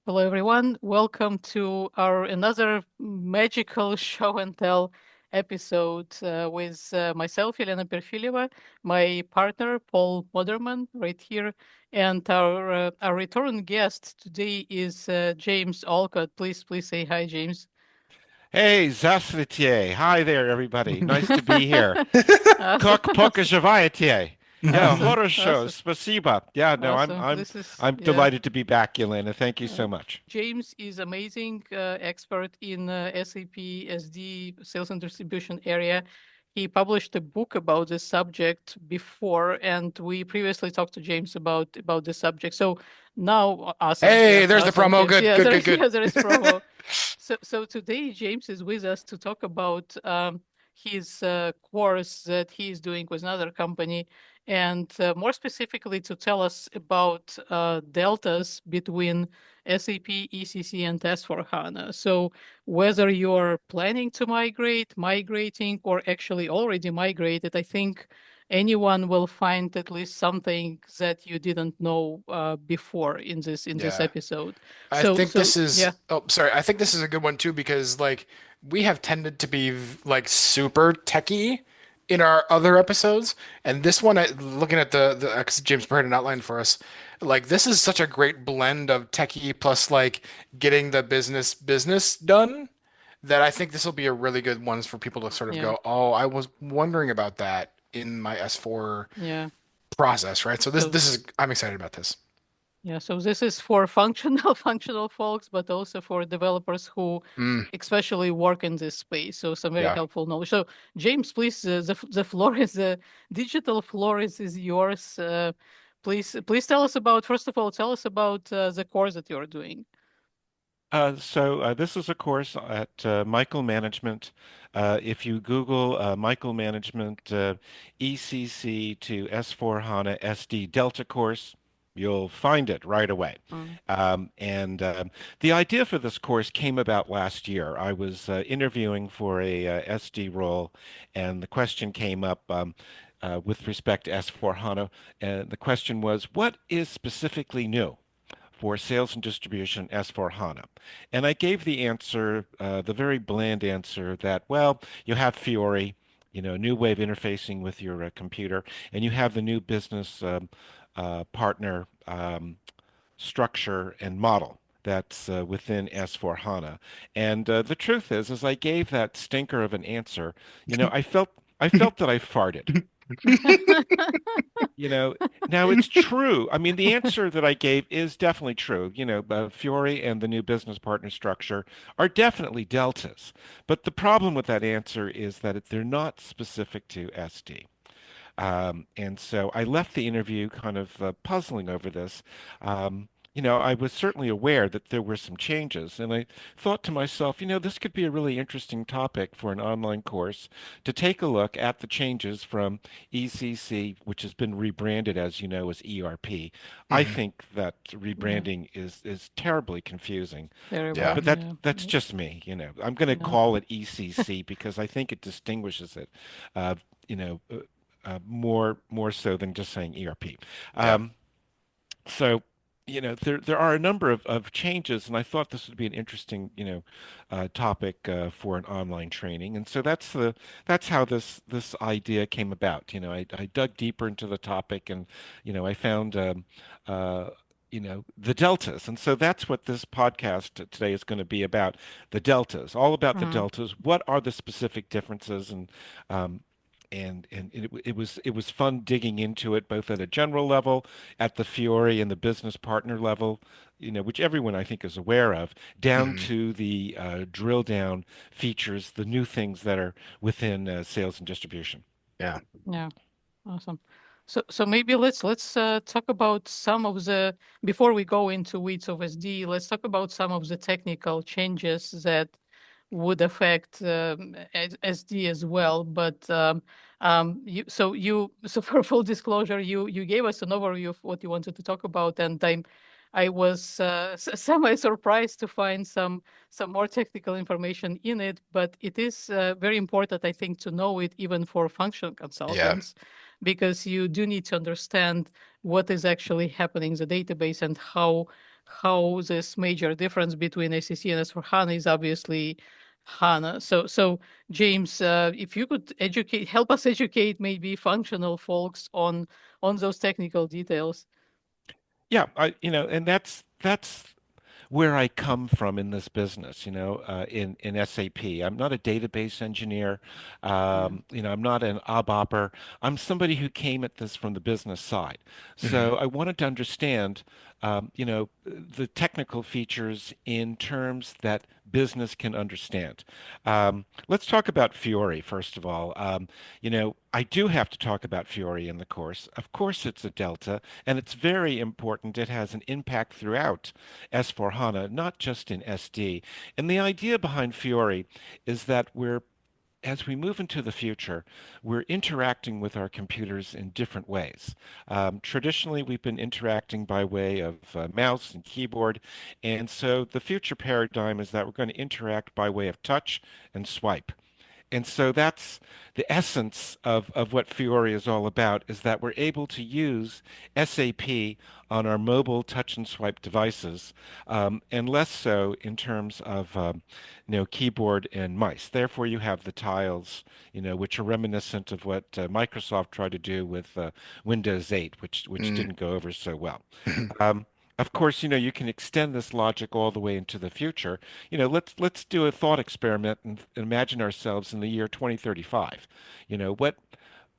Hello, everyone. Welcome to our another magical show and tell episode with myself, Elena Perfileva, my partner, Paul Moderman, right here, and our return guest today is James Olcott. Please say hi, James. Hey, Здравствуйте. Hi there, everybody. Nice to be here. Awesome, Как покажеваете? Yeah, awesome, хорошо. awesome, Спасибо. Yeah, no, I'm awesome. I'm This is I'm yeah. delighted to be back, Elena. Thank you Uh, so much. James is amazing expert in SAP SD sales and distribution area. He published a book about this subject before, and we previously talked to James about this subject. So now, awesome, yeah, Hey, there's the awesome, promo. James. Good, Yeah, good, good, good. there is promo. So today James is with us to talk about his course that he is doing with another company, and more specifically to tell us about deltas between SAP, ECC, and S/4HANA. So whether you're planning to migrate, migrating, or actually already migrated, I think anyone will find at least something that you didn't know before in this Yeah. episode. I So think so this is, yeah. oh, sorry. I think this is a good one too because we have tended to be like super techy in our other episodes, and this one, looking at the 'cause James prepared an outline for us, like this is such a great blend of techie plus like getting the business done that I think this will be a really good one for people to sort of Yeah, go, oh, I was wondering about that in my S4 yeah. process, right? So this So this is I'm excited about this. yeah, so this is for functional functional folks, but also for developers who Mm, especially work in this space. So some very yeah. helpful knowledge. So James, please, the floor is the digital floor is yours. Please tell us about, first of all, tell us about the course that you're doing. This is a course at Michael Management. If you Google Michael Management ECC to S4HANA SD Delta course, you'll find it right away. Mm. And the idea for this course came about last year. I was interviewing for a SD role, and the question came up with respect to S4HANA, and the question was, what is specifically new for sales and distribution S/4HANA? And I gave the answer, the very bland answer that, well, you have Fiori, new way of interfacing with your computer, and you have the new business partner structure and model that's within S/4HANA. And the truth is I gave that stinker of an answer, I felt that I farted. You know, Now it's true. I mean, the answer that I gave is definitely true. Fiori and the new business partner structure are definitely deltas. But the problem with that answer is that they're not specific to SD. And so I left the interview kind of puzzling over this. I was certainly aware that there were some changes, and I thought to myself, this could be a really interesting topic for an online course to take a look at the changes from ECC, which has been rebranded, as you know, as ERP. I Hmm. think that Yeah, rebranding is terribly confusing, Yeah. terrible. but Yeah, that's just me. I'm going to yeah, call it ECC because I think it distinguishes it. Uh, you know, uh, more so than just saying ERP. Yeah. Um, so, there are a number of changes, and I thought this would be an interesting, topic for an online training. And so that's how this idea came about. I dug deeper into the topic, and I found uh, the deltas. And so that's what this podcast today is going to be about, the deltas, all about the mm, deltas. What are the specific differences? Um, it was fun digging into it both at a general level, at the Fiori and the business partner level, which everyone I think is aware of, down Hmm. to the drill down features, the new things that are within sales and distribution. Yeah. yeah. Awesome. So maybe let's talk about some of the before we go into weeds of SD. Let's talk about some of the technical changes that would affect SD as well. But so for full disclosure, you gave us an overview of what you wanted to talk about, and I was semi surprised to find some more technical information in it. But it is very important, I think, to know it even for function Yeah. consultants because you do need to understand what is actually happening in the database and how how this major difference between ACC and S/4HANA is obviously HANA. So James, if you could help us educate maybe functional folks on those technical details. Yeah, and that's where I come from in this business, in SAP. I'm not a database engineer. Yeah. I'm not an ABAPer. I'm somebody who came at this from the business side. Hmm. So I wanted to understand, the technical features in terms that business can understand. Let's talk about Fiori, first of all. I do have to talk about Fiori in the course. Of course, it's a delta, and it's very important. It has an impact throughout S/4HANA, not just in SD. And the idea behind Fiori is that as we move into the future, we're interacting with our computers in different ways. Traditionally, we've been interacting by way of mouse and keyboard, and so the future paradigm is that we're going to interact by way of touch and swipe. And so that's the essence of what Fiori is all about, is that we're able to use SAP on our mobile touch and swipe devices, and less so in terms of keyboard and mice. Therefore, you have the tiles, which are reminiscent of what Microsoft tried to do with Windows 8, which Mm. didn't go over so well. Um, of course, you can extend this logic all the way into the future. Let's do a thought experiment and imagine ourselves in the year 2035. What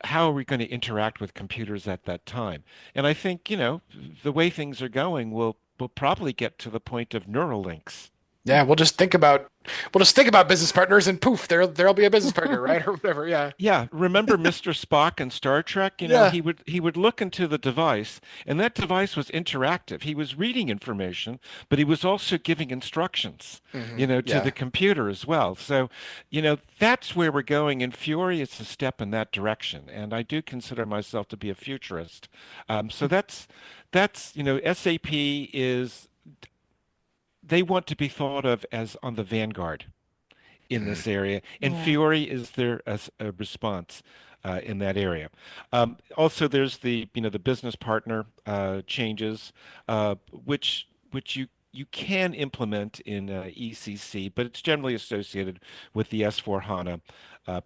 how are we going to interact with computers at that time? And I think, the way things are going, we'll probably get to the point of neural links. Yeah, we'll just think about business partners, and poof, there'll be a business partner, right? Or whatever. Yeah. Yeah, remember Mr. Spock in Star Trek? Yeah. He would look into the device, and that device was interactive. He was reading information, but he was also giving instructions, Hmm. to the Yeah. computer as well. So, that's where we're going, and Fury is a step in that direction. And I do consider myself to be a futurist. So SAP is, they want to be thought of as on the vanguard in Hmm. this area, and Yeah. Fiori is their a response in that area. Also, there's the business partner changes, which you can implement in ECC, but it's generally associated with the S/4HANA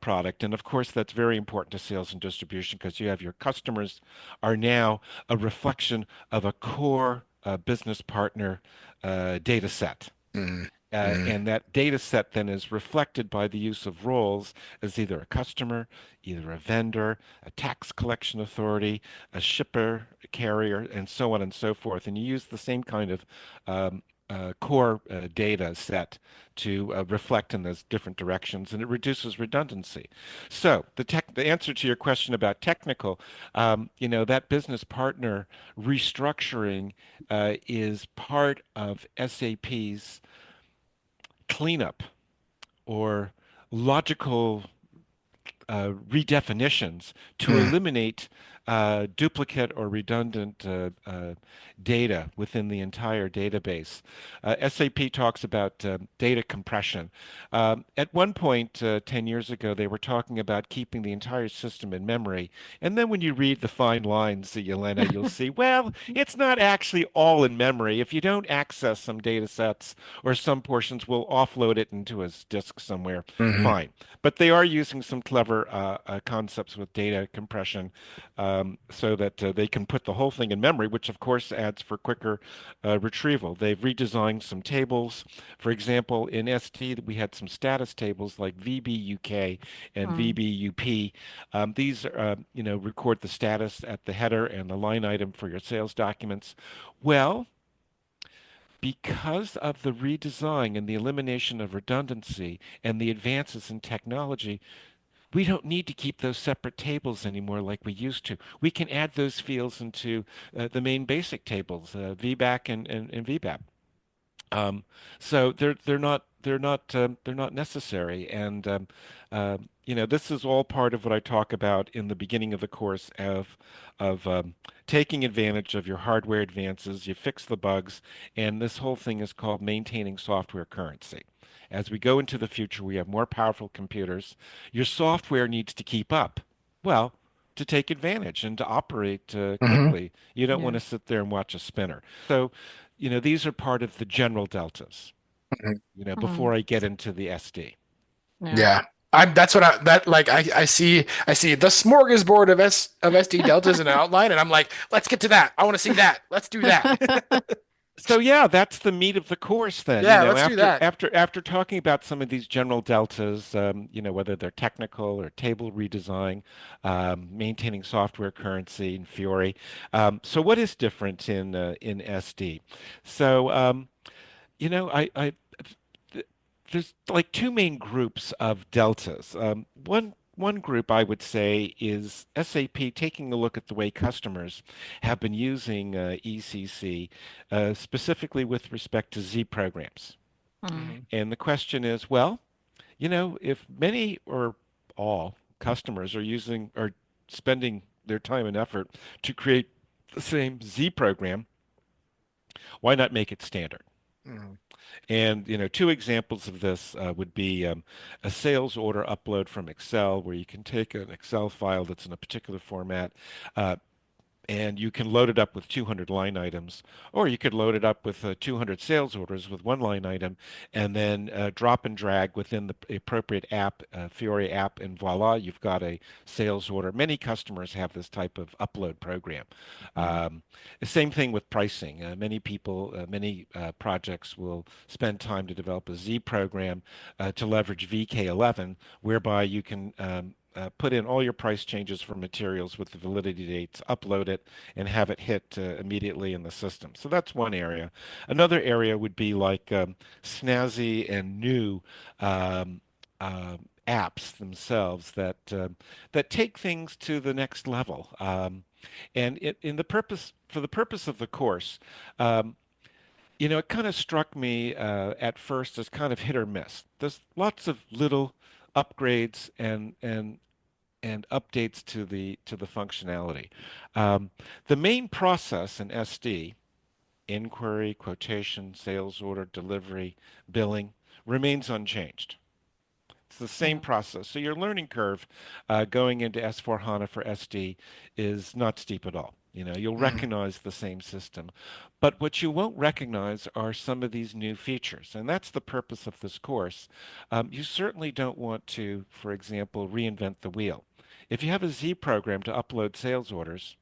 product. And of course, that's very important to sales and distribution because you have your customers are now a reflection of a core business partner data set. Hmm. Hmm. And that data set then is reflected by the use of roles as either a customer, either a vendor, a tax collection authority, a shipper, a carrier, and so on and so forth. And you use the same kind of core data set to reflect in those different directions, and it reduces redundancy. So the answer to your question about technical, that business partner restructuring is part of SAP's cleanup or logical redefinitions to Hmm. eliminate duplicate or redundant data within the entire database. SAP talks about data compression. At one point, 10 years ago, they were talking about keeping the entire system in memory. And then when you read the fine lines, Yelena, you'll see, well, it's not actually all in memory. If you don't access some data sets or some portions, we'll offload it into a disk somewhere. Hmm. Fine. But they are using some clever concepts with data compression, so that they can put the whole thing in memory, which of course adds for quicker retrieval. They've redesigned some tables. For example, in ST, we had some status tables like VBUK and Mm. VBUP. These record the status at the header and the line item for your sales documents. Well, because of the redesign and the elimination of redundancy and the advances in technology, we don't need to keep those separate tables anymore like we used to. We can add those fields into the main basic tables, VBAC and VBAP. Um, so they're not necessary, and this is all part of what I talk about in the beginning of the course of taking advantage of your hardware advances. You fix the bugs, and this whole thing is called maintaining software currency. As we go into the future, we have more powerful computers. Your software needs to keep up. Well, to take advantage and to operate Hmm. quickly. You don't want Yeah. to sit there and watch a spinner. So these are part of the general deltas, Mhm. Mhm. before I get into the SD. Yeah. Yeah. That's what I see the smorgasbord of SD deltas in an outline, and I'm like, let's get to that. I want to see that. Let's do that. So yeah, that's the meat of the course then. Yeah, let's do After that. after talking about some of these general deltas, whether they're technical or table redesign, maintaining software currency and Fiori. So what is different in SD? So I th- there's like two main groups of deltas. One group I would say is SAP taking a look at the way customers have been using ECC, specifically with respect to Z programs. Mhm. Mhm. And the question is, well, if many or all customers are spending their time and effort to create the same Z program, why not make it standard? Mhm. And two examples of this would be a sales order upload from Excel, where you can take an Excel file that's in a particular format, uh, and you can load it up with 200 line items, or you could load it up with 200 sales orders with one line item, and then drop and drag within the appropriate app, Fiori app, and voila, you've got a sales order. Many customers have this type of upload program. Mhm. The same thing with pricing. Many projects will spend time to develop a Z program to leverage VK11, whereby you can put in all your price changes for materials with the validity dates, upload it, and have it hit immediately in the system. So that's one area. Another area would be like snazzy and new um, apps themselves that take things to the next level. And in the purpose for the purpose of the course, um, it kind of struck me at first as kind of hit or miss. There's lots of little upgrades and updates to the functionality. Um, the main process in SD, inquiry, quotation, sales order, delivery, billing, remains unchanged. It's the same Yeah. process. So your learning curve going into S/4HANA for SD is not steep at all. You'll Mhm. recognize the same system. But what you won't recognize are some of these new features. And that's the purpose of this course. You certainly don't want to, for example, reinvent the wheel. If you have a Z program to upload sales orders,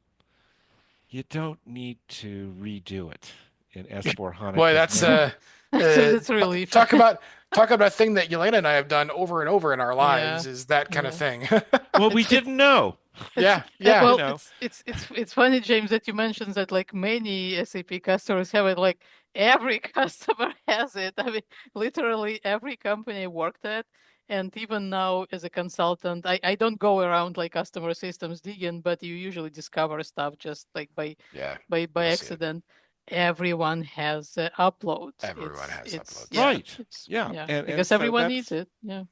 you don't need to redo it in S/4HANA Boy, because that's now, uh That's relief. talk about a thing that Yelena and I have done over and over in our Yeah. lives is that kind of Yeah. thing. well, we It's didn't know. it's Yeah, yeah. You well, know, it's funny, James, that you mentioned that like many SAP customers have it. Like every customer has it. I mean, literally every company I worked at, and even now as a consultant, I don't go around like customer systems digging, but you usually discover stuff just like Yeah, by you'll see it. accident. Everyone has uploads. Everyone has uploads. Yeah, right. it's Yeah. yeah, And because so everyone needs that's it. Yeah.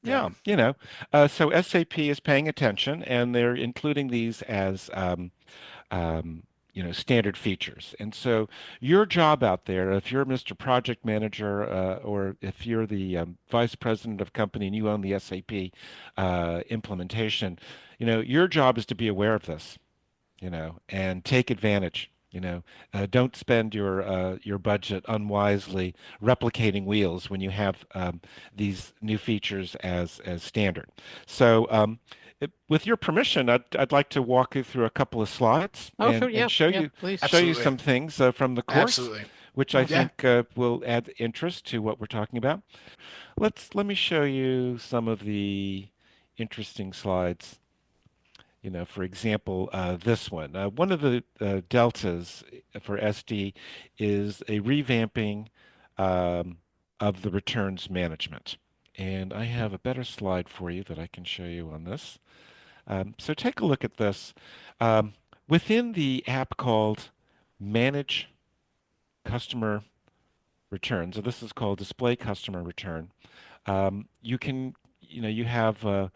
Yeah. Yeah, so SAP is paying attention, and they're including these as standard features. And so your job out there, if you're Mr. Project Manager, or if you're the Vice President of company and you own the SAP implementation, your job is to be aware of this, and take advantage. Don't spend your budget unwisely replicating wheels when you have these new features as standard. So, with your permission, I'd like to walk you through a couple of slides Oh, sure. and Yeah. show Yeah. you Please. show you Absolutely. some things from the course, Absolutely. which I Awesome. Yeah. think will add interest to what we're talking about. Let me show you some of the interesting slides. For example, this one. One of the deltas for SD is a revamping um, of the returns management. And I have a better slide for you that I can show you on this. So take a look at this. Um, Within the app called Manage Customer Returns, so this is called Display Customer Return, you have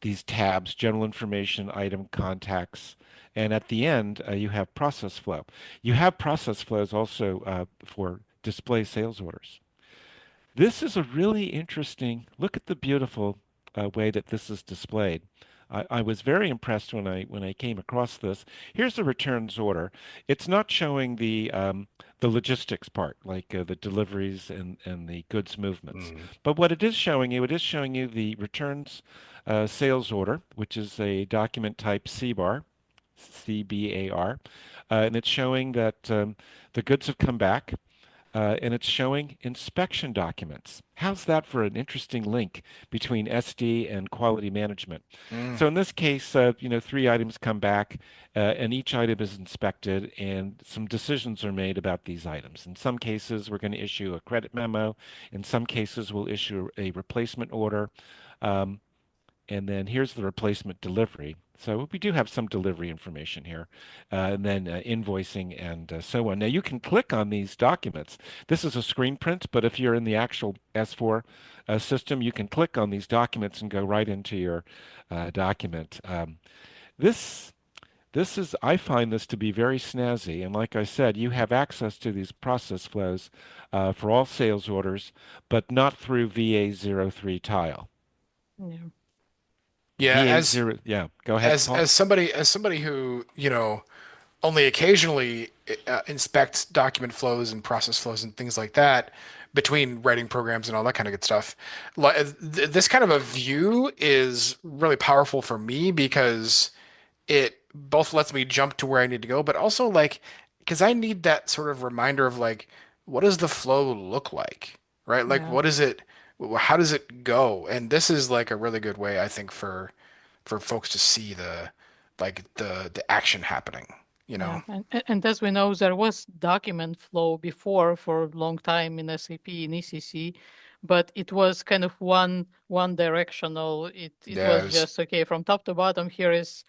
these tabs, general information, item, contacts, and at the end, you have process flow. You have process flows also for display sales orders. This is a really interesting, look at the beautiful way that this is displayed. I was very impressed when I came across this. Here's the returns order. It's not showing the logistics part, like the deliveries and the goods movements. Mm. But what it is showing you, it is showing you the returns sales order, which is a document type CBAR, CBAR, and it's showing that the goods have come back and it's showing inspection documents. How's that for an interesting link between SD and quality management? Mm. So in this case, three items come back, and each item is inspected, and some decisions are made about these items. In some cases, we're going to issue a credit memo. In some cases, we'll issue a replacement order. Um, and then here's the replacement delivery. So we do have some delivery information here, and then invoicing and so on. Now you can click on these documents. This is a screen print, but if you're in the actual S4 system, you can click on these documents and go right into your document. This I find this to be very snazzy, and like I said, you have access to these process flows for all sales orders, but not through VA03 tile. Yeah. Yeah, VA0, yeah, go ahead, Paul. as somebody who, only occasionally inspects document flows and process flows and things like that between writing programs and all that kind of good stuff. This kind of a view is really powerful for me because it both lets me jump to where I need to go, but also like because I need that sort of reminder of like what does the flow look like, right? Like Yeah. what is it, how does it go? And this is like a really good way I think for folks to see the action happening, you Yeah, know? and as we know, there was document flow before for a long time in SAP in ECC, but it was kind of one directional. It Yeah, was just okay from top to bottom. Here is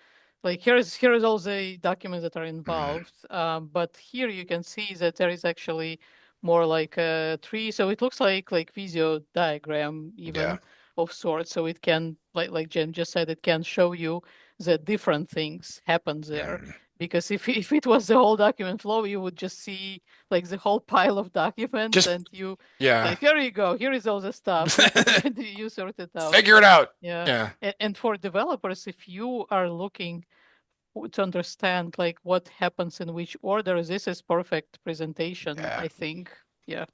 all the documents that are mm, involved. But here you can see that there is actually more like a tree. So it looks like Visio diagram yeah. even of sorts. So it can like Jen just said, it can show you that different things happen there Mm. because if it was the whole document flow, you would just see like the whole pile of documents, Just and you yeah, like, here you go, here is all the stuff, and you sort it out. figure it out. Yeah, Yeah, and for developers, if you are looking to understand like what happens in which order, this is perfect presentation, yeah. I think. Yeah,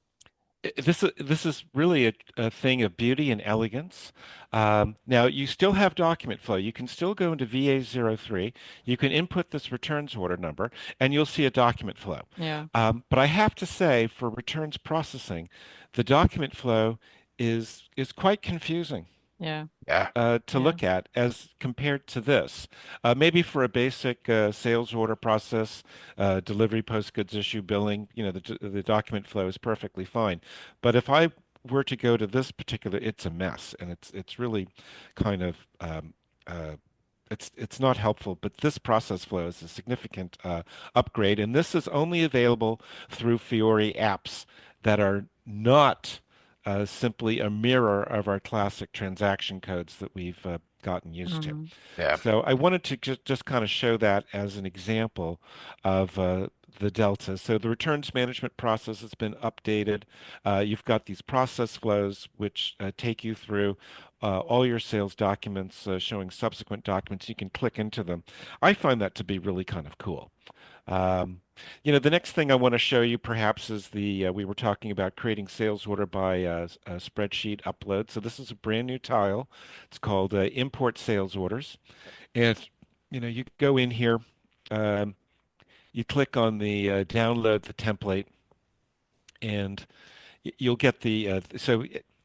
This is really a thing of beauty and elegance. Now you still have document flow. You can still go into VA03. You can input this returns order number, and you'll see a document flow. yeah, But I have to say, for returns processing, the document flow is quite confusing. yeah, Yeah. To yeah. look at as compared to this. Maybe for a basic sales order process, delivery, post goods issue, billing, the document flow is perfectly fine. But if I were to go to this particular, it's a mess, and it's really kind of uh, it's not helpful. But this process flow is a significant upgrade, and this is only available through Fiori apps that are not simply a mirror of our classic transaction codes that we've gotten used to. Mhm. Yeah. So I wanted to just kind of show that as an example of the delta. So the returns management process has been updated. You've got these process flows which take you through all your sales documents, showing subsequent documents. You can click into them. I find that to be really kind of cool. Um, the next thing I want to show you perhaps is we were talking about creating sales order by spreadsheet upload. So this is a brand new tile. It's called import sales orders. And you go in here, um, you click on the download the template, and you'll get so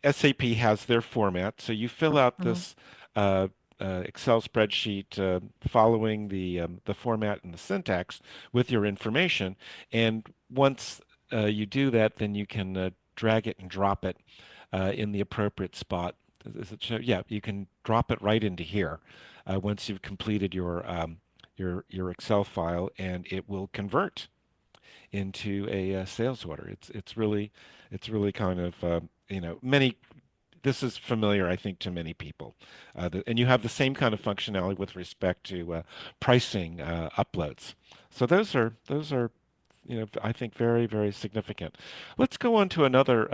SAP has their format. So you fill out Mhm. this uh, Excel spreadsheet following the format and the syntax with your information. And once you do that, then you can drag it and drop it in the appropriate spot. Yeah, you can drop it right into here once you've completed your Excel file, and it will convert into a sales order. It's really kind of many. This is familiar, I think, to many people, and you have the same kind of functionality with respect to pricing uploads. So those are I think very, very significant. Let's go on to another,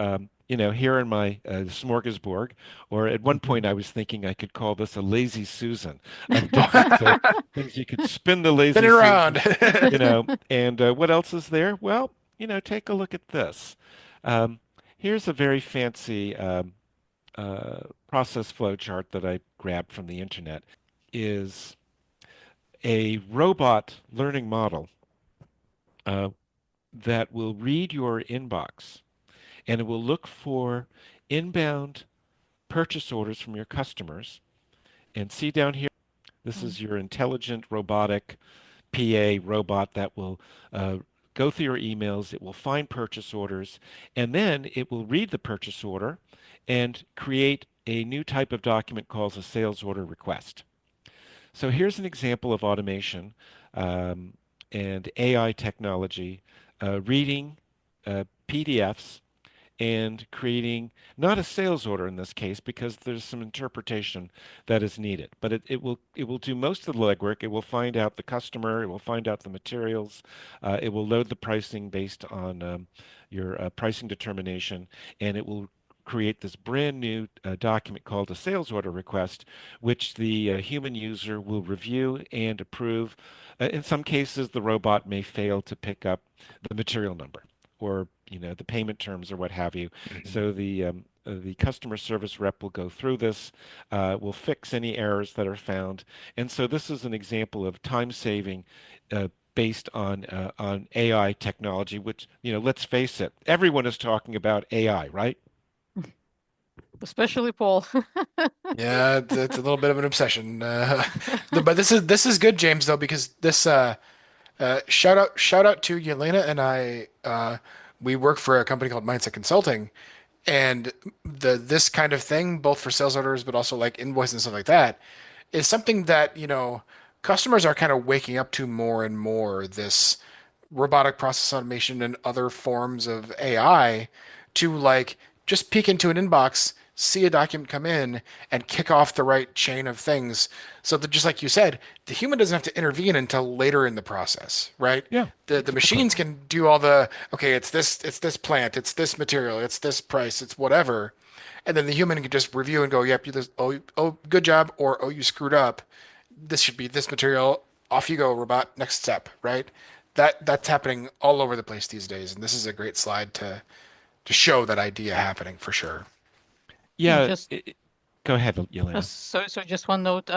here in my smorgasbord, or at one point I was thinking I could call this a lazy Susan of different things you could spin the lazy Spinning around. Susan, and what else is there? Well, take a look at this. Um, Here's a very fancy process flow chart that I grabbed from the internet. Is a robot learning model uh, that will read your inbox and it will look for inbound purchase orders from your customers. And see down here, this Mm. is your intelligent robotic PA robot that will uh, go through your emails. It will find purchase orders, and then it will read the purchase order and create a new type of document called a sales order request. So here's an example of automation um, and AI technology reading PDFs and creating not a sales order in this case because there's some interpretation that is needed, but it will do most of the legwork. It will find out the customer, it will find out the materials, it will load the pricing based on your pricing determination, and it will create this brand new document called a sales order request, which the human user will review and approve. In some cases, the robot may fail to pick up the material number or the payment terms or what have you. Mhm. So the customer service rep will go through this, will fix any errors that are found, and so this is an example of time saving based on AI technology. Which let's face it, everyone is talking about AI, right? Especially Paul. Yeah, it's a little bit of an obsession. But this is good, James, though, because this shout out to Yelena and I. We work for a company called Mindset Consulting, and this kind of thing, both for sales orders, but also like invoices and stuff like that, is something that, customers are kind of waking up to more and more, this robotic process automation and other forms of AI to like just peek into an inbox, see a document come in, and kick off the right chain of things. So that just like you said, the human doesn't have to intervene until later in the process, right? Yeah, The exactly. machines can do all the, okay, it's this plant, it's this material, it's this price, it's whatever. And then the human can just review and go, yep, you this, oh, good job, or oh, you screwed up. This should be this material. Off you go, robot. Next step, right? That's happening all over the place these days, and this is a great slide to show that idea happening for sure. And Yeah, just go ahead, Yelena. so just one note.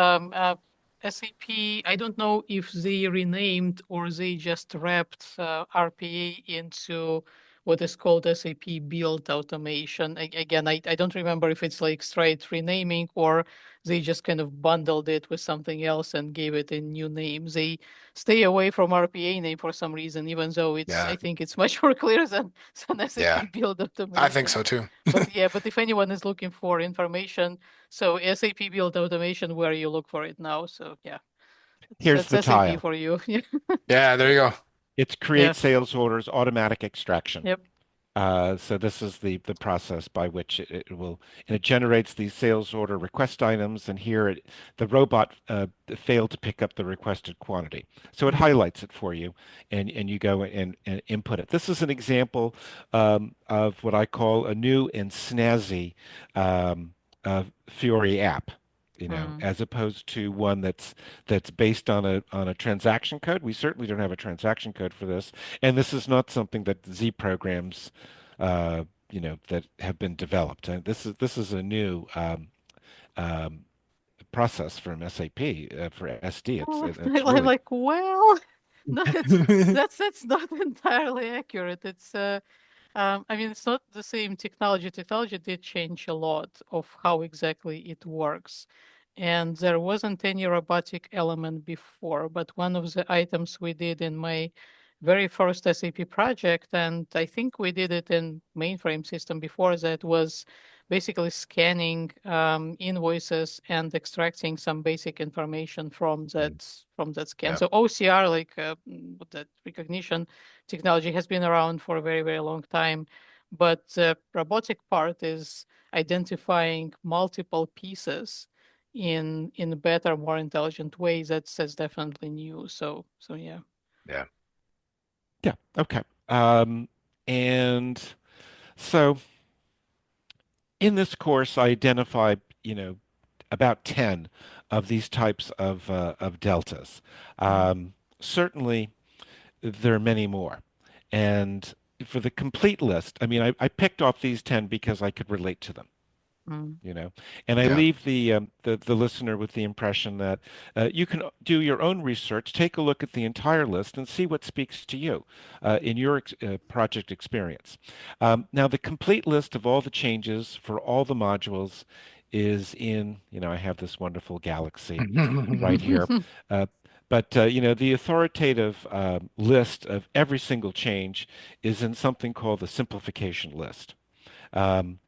SAP, I don't know if they renamed or they just wrapped RPA into what is called SAP Build Automation. Again, I don't remember if it's like straight renaming or they just kind of bundled it with something else and gave it a new name. They stay away from RPA name for some reason, even though I Yeah, think it's much more clear than yeah, SAP Build I think Automation. so too. But if anyone is looking for information, so SAP Build Automation, where you look for it now. So yeah, Here's that's the SAP tile. for you. Yeah. Yeah, there you go. It's Yeah. create sales orders, automatic extraction. Yep. So this is the process by which it will, and it generates these sales order request items, and here the robot failed to pick up the requested quantity. So it Mm. highlights it for you, and you go and input it. This is an example of what I call a new and snazzy Fiori app. Mm. As opposed to one that's based on a transaction code. We certainly don't have a transaction code for this, and this is not something that Z programs that have been developed. This is a new um, process from SAP for SD. Oh, It's I'm really like, well, no, that's not entirely accurate. I mean, it's not the same technology. Technology did change a lot of how exactly it works. And there wasn't any robotic element before, but one of the items we did in my very first SAP project, and I think we did it in mainframe system before that, was basically scanning invoices and extracting some basic information from that scan. Yeah, So OCR, like that recognition technology, has been around for a very, very long time. But the robotic part is identifying multiple pieces in a better, more intelligent way. That's definitely new. So yeah. yeah. Yeah. Okay. And so in this course, I identified, about 10 of these types of deltas. Mm, Certainly, there are many more. And for the complete list, I mean, I picked off these 10 because I could relate to them. mm, And I Yeah. leave the listener with the impression that you can do your own research, take a look at the entire list, and see what speaks to you in your project experience. Now, the complete list of all the changes for all the modules is in, I have this wonderful galaxy right here. Uh, but the authoritative list of every single change is in something called the simplification list. Um,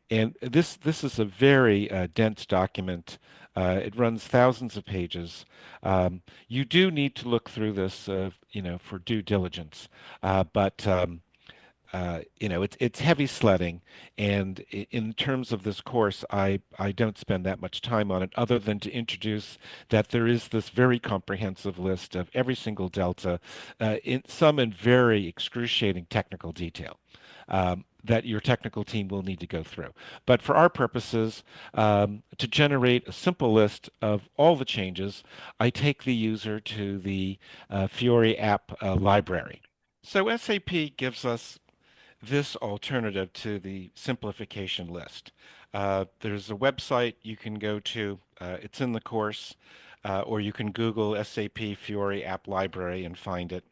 and this is a very dense document. It runs thousands of pages. You do need to look through this, for due diligence. But it's heavy sledding, and in terms of this course, I don't spend that much time on it, other than to introduce that there is this very comprehensive list of every single delta, in very excruciating technical detail. That your technical team will need to go through. But for our purposes, to generate a simple list of all the changes, I take the user to the Fiori app library. So SAP gives us this alternative to the simplification list. There's a website you can go to. It's in the course, or you can Google SAP Fiori App Library and find it.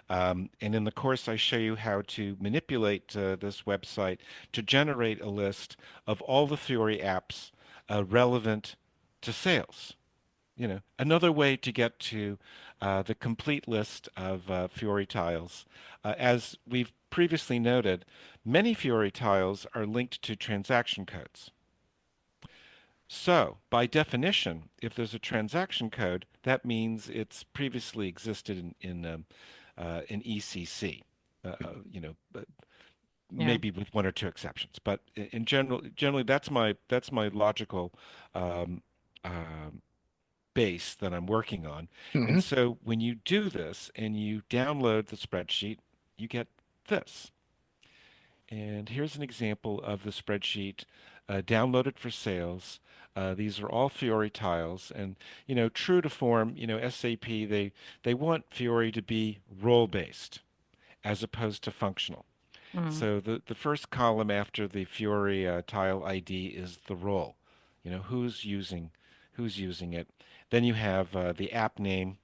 And in the course, I show you how to manipulate this website to generate a list of all the Fiori apps relevant to sales. Another way to get to the complete list of Fiori tiles. As we've previously noted, many Fiori tiles are linked to transaction codes. So, by definition, if there's a transaction code, that means it's previously existed in ECC. But yeah. maybe with one or two exceptions, but in generally, that's my logical um, um, base that I'm working on. And Mhm. so when you do this and you download the spreadsheet, you get this. And here's an example of the spreadsheet downloaded for sales. These are all Fiori tiles, and true to form, SAP they want Fiori to be role-based as opposed to functional. Mm, So the first column after the Fiori tile ID is the role. Who's using it. Then you have the app name,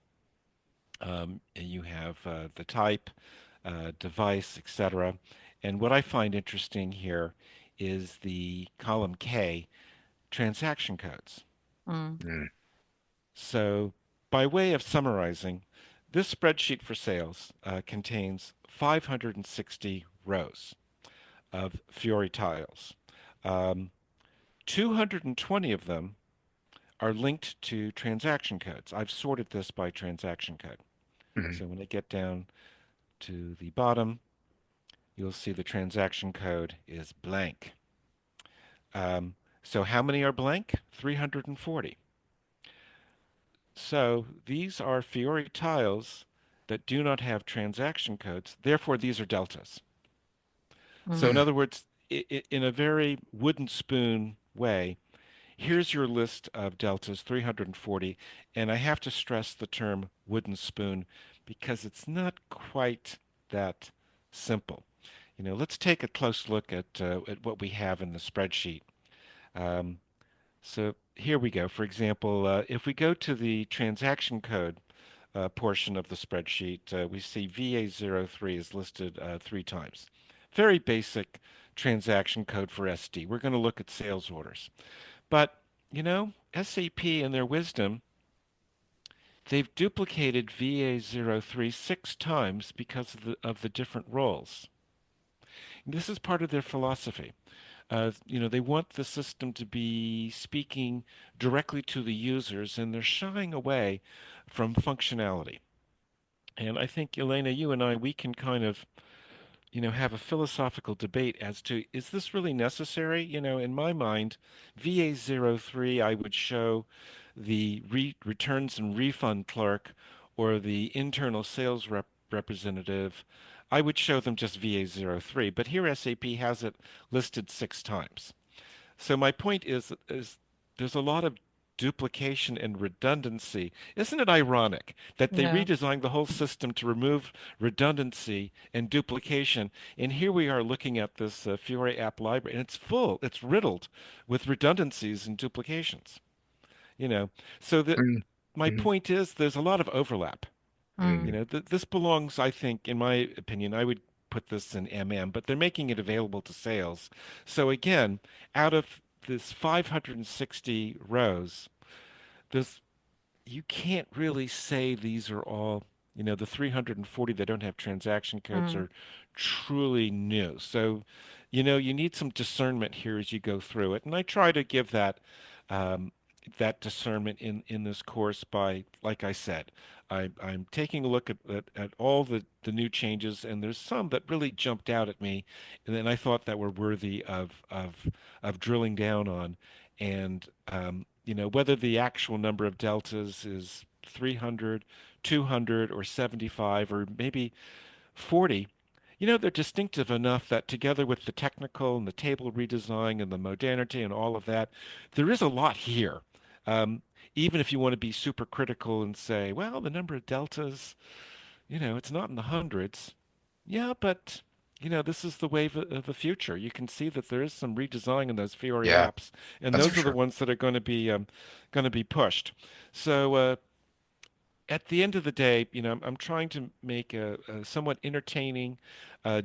and you have the type, device, etc. And what I find interesting here is the column K, transaction codes. mm, Mm. So by way of summarizing, this spreadsheet for sales contains 560 rows of Fiori tiles. Um, 220 of them are linked to transaction codes. I've sorted this by transaction code. Mhm. So when I get down to the bottom, you'll see the transaction code is blank. So how many are blank? 340. So these are Fiori tiles that do not have transaction codes. Therefore, these are deltas. So in mm, Mm. other words, in a very wooden spoon way, here's your list of deltas, 340, and I have to stress the term wooden spoon because it's not quite that simple. Let's take a close look at what we have in the spreadsheet. Um, so here we go. For example, if we go to the transaction code portion of the spreadsheet, we see VA03 is listed 3 times. Very basic transaction code for SD. We're going to look at sales orders. But, SAP in their wisdom, they've duplicated VA03 6 times because of the different roles. And this is part of their philosophy. They want the system to be speaking directly to the users, and they're shying away from functionality. And I think, Elena, you and I, we can kind of, have a philosophical debate as to is this really necessary? In my mind, VA03, I would show the returns and refund clerk or the internal sales rep representative, I would show them just VA03, but here SAP has it listed 6 times. So my point is there's a lot of duplication and redundancy. Isn't it ironic that they Yeah. redesigned the whole system to remove redundancy and duplication? And here we are looking at this Fiori app library, and it's full, it's riddled with redundancies and duplications. You know, so that Mm, my mm, point is there's a lot of overlap. Mm. This belongs, I think, in my opinion, I would put this in MM, but they're making it available to sales. So again, out of this 560 rows, there's you can't really say these are all, the 340 that don't have transaction codes Mm. are truly new. So, you need some discernment here as you go through it. And I try to give um, that discernment in this course by, like I said, I'm taking a look at all the new changes, and there's some that really jumped out at me, and then I thought that were worthy of drilling down on. And whether the actual number of deltas is 300, 200, or 75, or maybe 40, they're distinctive enough that together with the technical and the table redesign and the modernity and all of that, there is a lot here. Um, Even if you want to be super critical and say, well, the number of deltas, it's not in the hundreds. Yeah, but this is the wave of the future. You can see that there is some redesign in those Fiori yeah, apps, and that's for those are the sure. ones that are going to be pushed. So at the end of the day, I'm trying to make a somewhat entertaining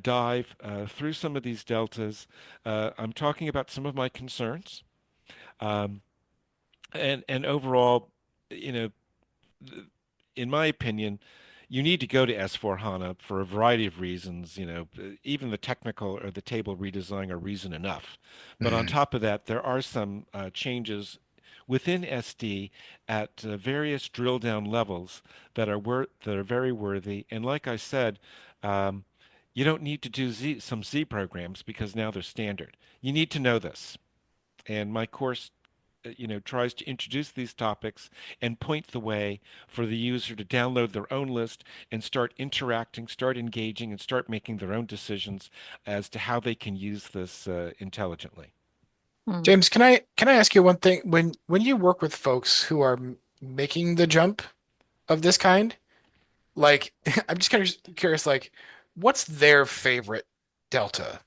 dive through some of these deltas. I'm talking about some of my concerns, um, and overall, you know, in my opinion, you need to go to S/4HANA for a variety of reasons. Even the technical or the table redesign are reason enough. But on Mm, top of that, there are some changes within SD at various drill down levels that are very worthy. And like I said, um, you don't need to do some Z programs because now they're standard. You need to know this. And my course tries to introduce these topics and point the way for the user to download their own list and start interacting, start engaging, and start making their own decisions as to how they can use this intelligently. Mm. James, can I ask you one thing? When you work with folks who are making the jump of this kind, like I'm just kind of curious, like what's their favorite delta?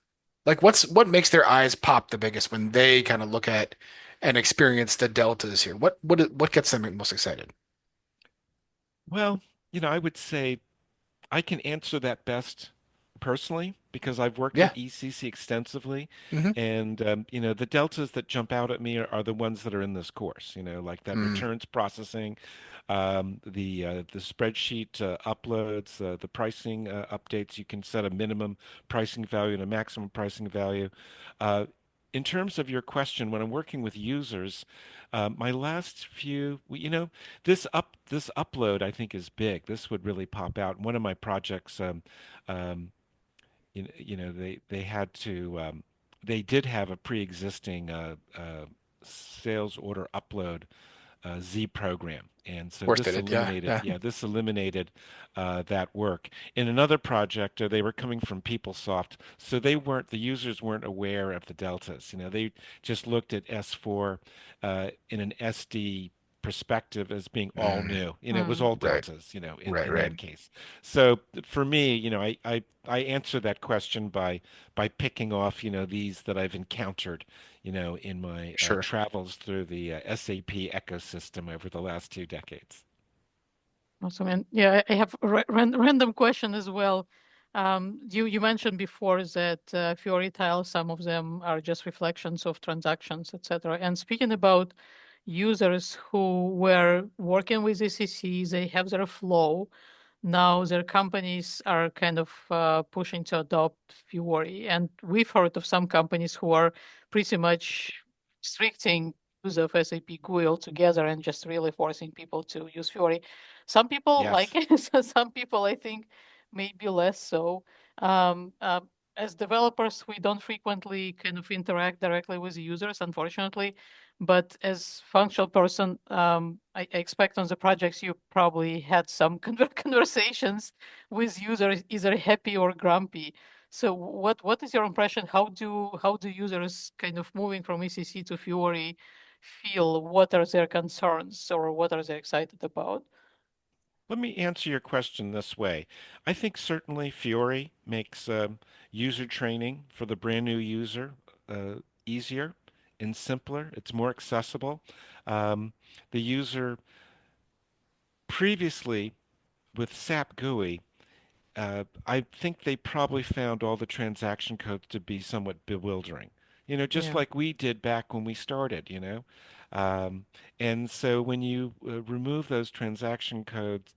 Like what makes their eyes pop the biggest when they kind of look at and experience the deltas here? What gets them most excited? Well, I would say I can answer that best personally because I've worked with Yeah. ECC extensively, Hmm. and the deltas that jump out at me are the ones that are in this course. Like that Mm, returns processing, the spreadsheet uploads, the pricing updates. You can set a minimum pricing value and a maximum pricing value. Uh, in terms of your question, when I'm working with users, my last few, this upload I think is big. This would really pop out. One of my projects, um, they had to, they did have a pre-existing sales order upload Z program. And of so course they this did. Yeah. eliminated, Yeah. yeah, this eliminated that work. In another project, they were coming from PeopleSoft, so the users weren't aware of the deltas. They just looked at S4 in an SD perspective as being all Mm, new. It was Mm. all right. deltas, Right. in Right. that case. So for me, I answer that question by picking off, these that I've encountered in my Sure. travels through the SAP ecosystem over the last 2 decades. Awesome. And yeah, I have a random question as well. You mentioned before that Fiori tiles, some of them are just reflections of transactions, etc. And speaking about users who were working with ECC, they have their flow. Now their companies are kind of pushing to adopt Fiori. And we've heard of some companies who are pretty much restricting use of SAP GUI altogether and just really forcing people to use Fiori. Some people like Yes. it, so some people I think maybe less so. Um, uh, as developers, we don't frequently kind of interact directly with the users, unfortunately. But as functional person, I expect on the projects you probably had some conversations with users, either happy or grumpy. So what is your impression? How do users kind of moving from ECC to Fiori feel? What are their concerns or what are they excited about? Let me answer your question this way. I think certainly Fiori makes user training for the brand new user uh, easier and simpler. It's more accessible. Um, the user previously with SAP GUI, I think they probably found all the transaction codes to be somewhat bewildering. Just Yeah. like we did back when we started. Um, and so when you remove those transaction codes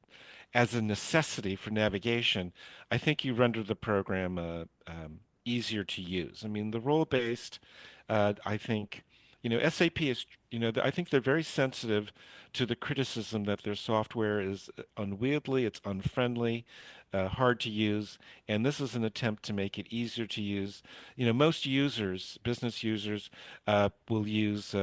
as a necessity for navigation, I think you render the program easier to use. I mean, the role-based, I think, SAP is, I think they're very sensitive to the criticism that their software is unwieldy, it's unfriendly, hard to use, and this is an attempt to make it easier to use. Most users, business users, will use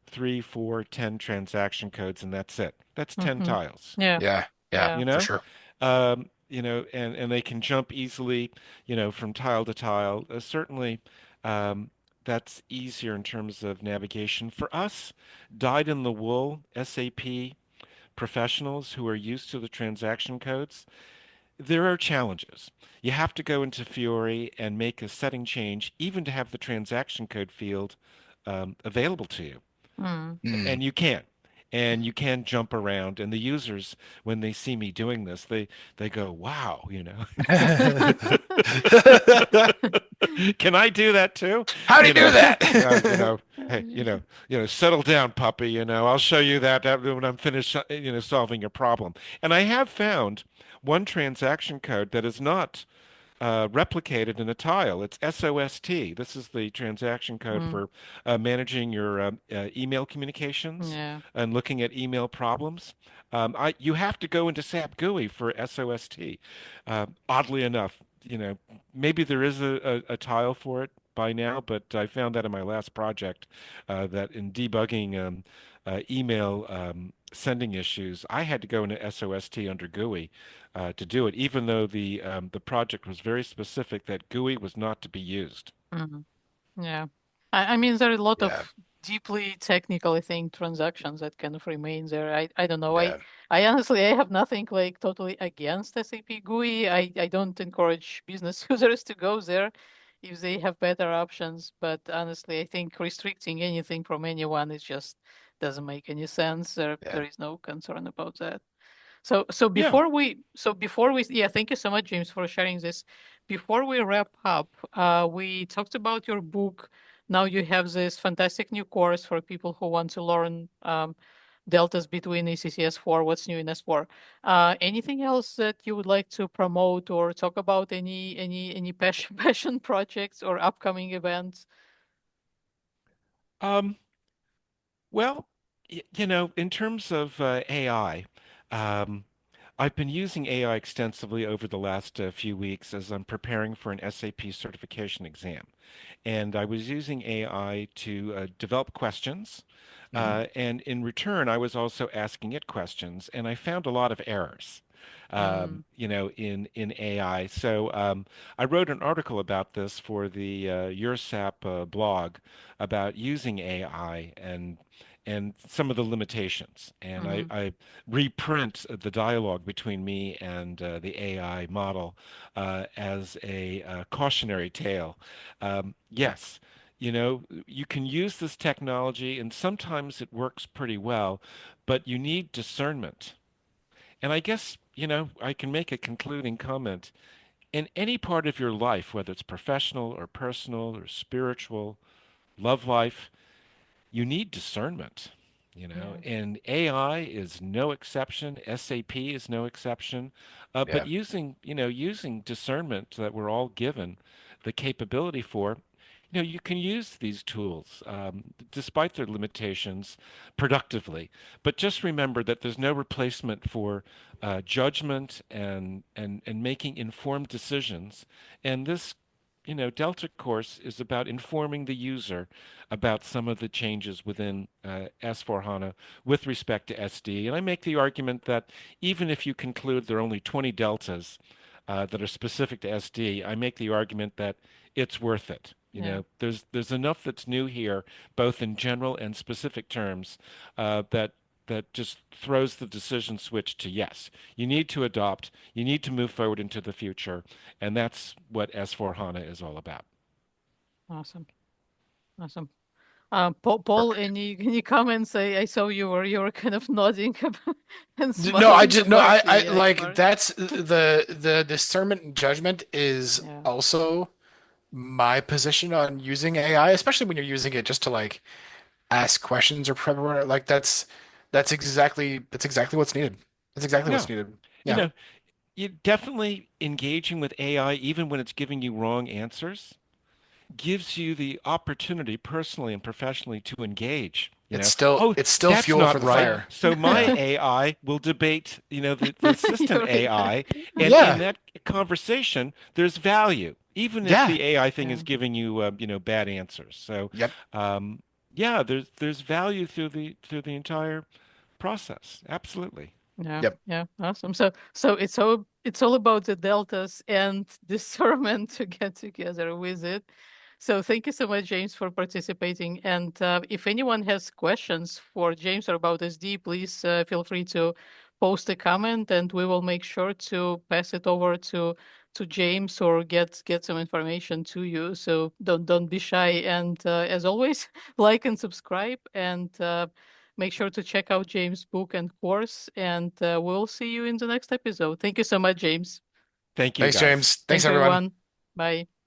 3, 4, 10 transaction codes, and that's it. That's 10 Mm-hmm. tiles Yeah. Yeah, yeah, Yeah. for you know sure. and they can jump easily from tile to tile. Certainly um, that's easier in terms of navigation for us dyed in the wool SAP professionals who are used to the transaction codes. There are challenges. You have to go into Fiori and make a setting change even to have the transaction code field available to you, Mm. Mm. and you can't. And you can jump around, and the users, when they see me doing this, they go, "Wow." Can I do that too? How'd he You do know, that? hey, settle down, puppy. I'll show you that when I'm finished, solving your problem. And I have found one transaction code that is not replicated in a tile. It's SOST. This is the transaction code Mm. for managing your email communications Yeah. and looking at email problems. You have to go into SAP GUI for SOST. Oddly enough, maybe there is a tile for it by now, but I found that in my last project that in debugging email sending issues, I had to go into SOST under GUI to do it, even though the project was very specific that GUI was not to be used. Mhm. Yeah. I mean, there are a lot Yeah, of deeply technical, I think, transactions that kind of remain there. I don't know. I yeah, I honestly I have nothing like totally against SAP GUI. I don't encourage business users to go there if they have better options. But honestly, I think restricting anything from anyone is just doesn't make any sense. There yeah. is no concern about that. So Yeah. before we yeah, thank you so much, James, for sharing this. Before we wrap up, we talked about your book. Now you have this fantastic new course for people who want to learn deltas between ECC S4, what's new in S4. Anything else that you would like to promote or talk about? Any passion passion projects or upcoming events? Um, well, in terms of AI, um, I've been using AI extensively over the last few weeks as I'm preparing for an SAP certification exam. And I was using AI to develop questions. Hmm. And in return, I was also asking it questions, and I found a lot of errors, Mm, in AI. So I wrote an article about this for the URSAP blog about using AI and some of the limitations. And I, mm, I reprint the dialogue between me and the AI model as a cautionary tale. Yes, you can use this technology, and sometimes it works pretty well, but you need discernment. And I guess, I can make a concluding comment. In any part of your life, whether it's professional or personal or spiritual, love life, you need discernment, yeah. and AI is no exception. SAP is no exception. But Yeah, using discernment that we're all given the capability for, you can use these tools, despite their limitations, productively. But just remember that there's no replacement for judgment and making informed decisions. And this, Delta course is about informing the user about some of the changes within S/4HANA with respect to SD. And I make the argument that even if you conclude there are only 20 deltas that are specific to SD, I make the argument that it's worth it. Yeah. There's enough that's new here, both in general and specific terms, that just throws the decision switch to yes. You need to adopt, you need to move forward into the future, and that's what S/4HANA is all about. Awesome. Awesome. Paul, any comments? I saw you were kind of nodding and No, I smiling just no, about I the AI like part. that's the discernment and judgment is Yeah. also my position on using AI, especially when you're using it just to like ask questions or prep. Like that's exactly what's needed. That's exactly Yeah, what's needed. you Yeah, know, you definitely engaging with AI, even when it's giving you wrong answers, gives you the opportunity personally and professionally to engage. it's Oh, still that's fuel for not the right. Yeah. fire. So my Yeah, AI will debate, the system You're right. AI, and in yeah, that conversation, there's value, even if yeah. the AI thing Yeah. is giving you, bad answers. So, Yep, yeah, there's value through the entire process. Absolutely. Yeah, yep. yeah, awesome. So it's all about the deltas and discernment to get together with it. So thank you so much, James, for participating. And if anyone has questions for James or about SD, please feel free to post a comment, and we will make sure to pass it over to James or get some information to you. So don't be shy. And as always, like and subscribe and. Make sure to check out James' book and course, and we'll see you in the next episode. Thank you so much, James. Thank you, Thanks, guys. James. Thanks, Thanks, everyone. everyone. Bye.